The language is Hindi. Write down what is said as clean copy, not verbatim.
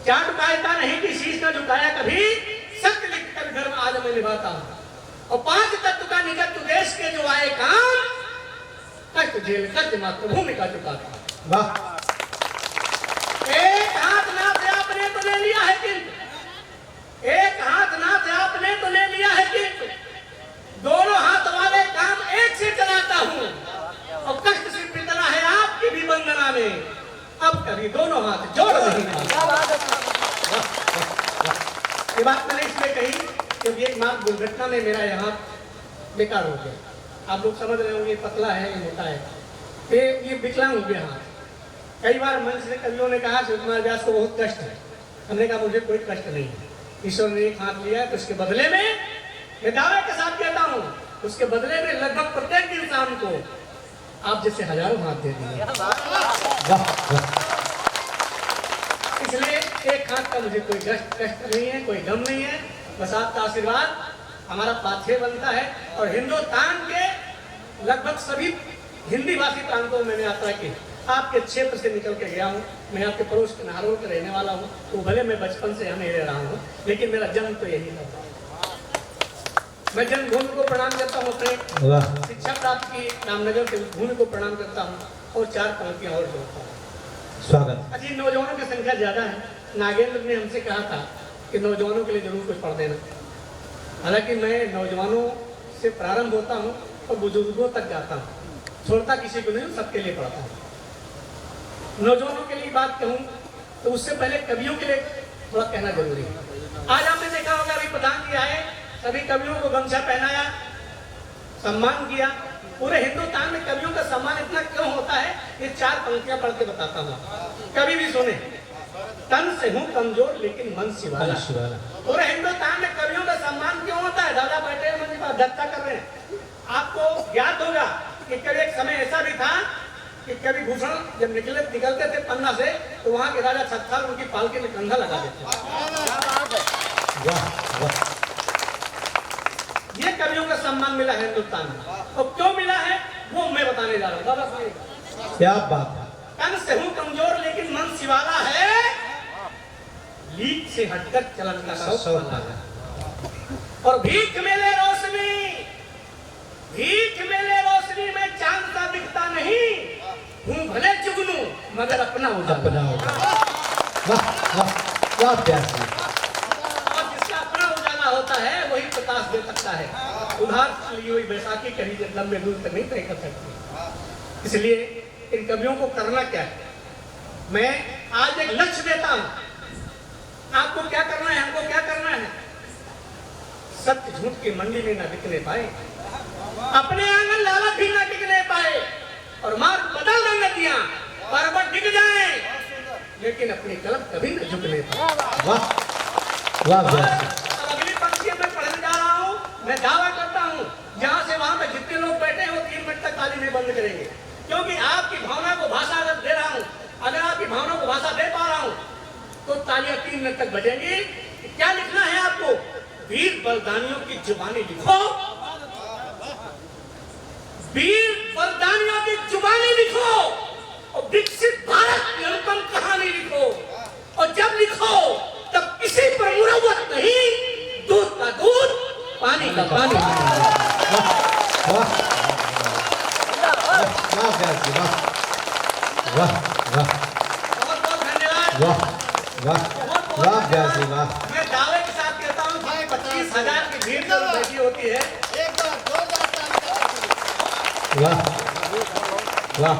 चाट पायता नहीं कि शीश न झुकाया कभी, सत्य लिखकर धर्म आज मैं निभाता हूँ। और 5 तत्व का निकट देश के जो आए काम, कष्ट झेल कर मातृभूमि का चुकाता हूँ। वाह। एक हाथ नाथ आपने तो ले लिया है किंतु, एक हाथ नाथ आपने तो ले लिया है किंतु, दोनों हाथ वाले काम एक से चलाता हूँ। और कष्ट सिर्फ इतना है आपकी भी वंदना में, अब कभी दोनों हाथ जोड़ नहीं पाता। ये बात मैंने इसलिए कही क्योंकि एक मार्ग दुर्घटना में मेरा यहाँ बेकार हो गया। आप लोग समझ रहे होंगे पतला है ये मोटा है, ये विकलांग हो गया हाथ। कई बार मंच से कवियों ने कहा शिव कुमार व्यास को बहुत कष्ट है। हमने कहा मुझे कोई कष्ट नहीं है, ईश्वर ने एक हाथ लिया तो उसके बदले में मैं दावे के साथ कहता हूँ, उसके बदले में लगभग प्रत्येक इंसान को आप जैसे हजारों हाथ दे दिए। इसलिए एक हाथ का मुझे कोई कष्ट नहीं है, कोई गम नहीं है, बस आपका आशीर्वाद हमारा पाथेय बनता है। और हिंदुस्तान के लगभग सभी हिंदी भाषी प्रांतों में मैंने यात्रा की। आपके क्षेत्र से निकल के गया हूँ, मैं आपके पड़ोस के नाहरौल का रहने वाला हूँ, तो भले मैं बचपन से यहाँ नहीं रह रहा हूँ, लेकिन मेरा जन्म तो यही था। मैं जन्मभूमि को प्रणाम करता हूँ, अपने शिक्षा प्राप्त की रामनगर के भूमि को प्रणाम करता हूँ और 4 पंक्तियाँ और जोड़ता हूँ। स्वागत। अजी नौजवानों की संख्या ज्यादा है। नागेंद्र ने हमसे कहा था कि नौजवानों के लिए जरूर कुछ पढ़ देना। हालांकि मैं नौजवानों से प्रारंभ होता हूँ और बुजुर्गों तक जाता हूँ, छोड़ता किसी को नहीं, सबके लिए पढ़ता हूँ। नौजवानों के लिए बात कहूँ तो उससे पहले कवियों के लिए थोड़ा कहना जरूरी है। आज आपने देखा होगा अभी प्रधान जी आए, सभी कवियों को गमछा पहनाया, सम्मान किया। पूरे हिंदुस्तान में कवियों का सम्मान इतना क्यों होता है, ये 4 पंक्तियां पढ़ के बताता हूँ। कवि भी सुने। तन से हूँ कमजोर लेकिन मन शिवाला। पूरे हिंदुस्तान में कवियों का सम्मान क्यों होता है? दादा बैठे मंच पर अध्यक्षता कर रहे हैं। आपको याद होगा कि कभी एक समय ऐसा भी था कि कवि भूषण जब निकलते थे पन्ना से, तो वहाँ के राजा छत्तार उनकी पालकी में कंधा लगा देते। ये कवियों का सम्मान मिला है हिंदुस्तान में। और क्यों मिला है वो मैं बताने जा रहा हूँ। दादा साहब क्या बात है। तन से हूँ कमजोर लेकिन मन शिवाला है, लीक से हटकर चलन का शौक है। और भीख मिले रोशनी, भीख मिले रोशनी में चांद सा दिखता नहीं, हूँ भले जुगनू मगर अपना उजाला। वाह वाह क्या प्यार है। और जिसका अपना उजाला होता है वही प्रकाश दे सकता है। उधार ली हुई बैसाखी कहीं लंबे दूर तक नहीं तय कर सकती। इसलिए इन कवियों को करना क्या है, मैं आज एक लक्ष्य देता हूं। आपको क्या करना है, हमको क्या करना है? सत्य झूठ की मंडी में न बिकने पाए, अपने आंगन लालच भी न टिकने पाए, और मार्ग बदल न नदियां पर्वत डिग जाए, लेकिन अपनी कलम कभी न झुकने पाए। वाह वाह। अगली पंक्ति में पढ़ने जा रहा हूं। मैं दावा करता हूं जहां से वहां पे जितने लोग बैठे हैं वो 3 मिनट तक ताली नहीं बंद करेंगे, क्योंकि आपकी भावना को भाषा अगर दे रहा हूं, अगर आपकी भावना को भाषा दे पा रहा हूं तो तालियां 3 मिनट तक बजेंगी। क्या लिखना है आपको? वीर बलिदानियों की जुबानी लिखो, वीर बलिदानियों की जुबानी लिखो, और विकसित भारत की अनुपम कहानी लिखो। और जब लिखो तब किसी पर मुरव्वत नहीं, दूध का दूध पानी का पानी। वाह वाह वाह वाह। बहुत बहुत धन्यवाद। वाह वाह वाह व्यास जी वाह। मैं दावे के साथ कहता हूँ कि 25,000 की भीड़ जब बैठी होती है। वाह वाह।